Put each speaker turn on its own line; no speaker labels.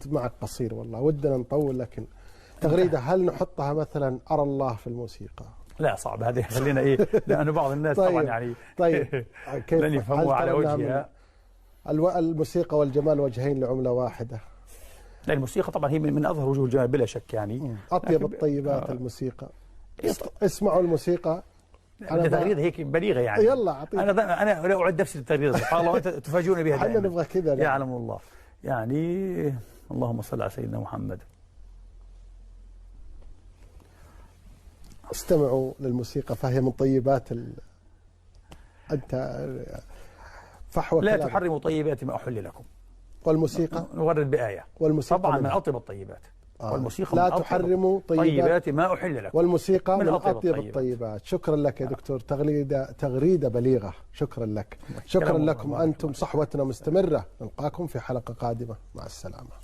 الوقت معك قصير والله، ودنا نطول، لكن تغريدة هل نحطها مثلا أرى الله في الموسيقى؟
لا صعب هذه، خلينا ايه، لانه بعض الناس
طيب
طبعا يعني
طيب كيف
لن يفهموا على وجهها.
الموسيقى والجمال وجهين لعملة واحدة.
لا الموسيقى طبعا هي من اظهر وجوه الجمال بلا شك يعني.
أطيب الطيبات الموسيقى. اسمعوا الموسيقى.
أنا تغريدة هيك بليغة يعني.
يلا أعطيك.
أنا لا أعد نفسي للتغريدة سبحان الله، وأنت تفاجئوني بها
احنا نبغى كذا.
يعلم الله يعني. اللهم صل على سيدنا محمد.
استمعوا للموسيقى فهي من طيبات أنت فحوى
لا
كلام.
تحرموا طيبات ما أحل لكم.
والموسيقى
نورد بآية.
والموسيقى
طبعا من أطيب الطيبات.
والموسيقى لا تحرموا
طيبات ما أحل لكم.
والموسيقى من أطيب الطيبات. شكرا لك يا دكتور، تغريدة بليغة. شكرا لك. شكرا لكم أنتم، صحوتنا مستمرة. نلقاكم في حلقة قادمة، مع السلامة.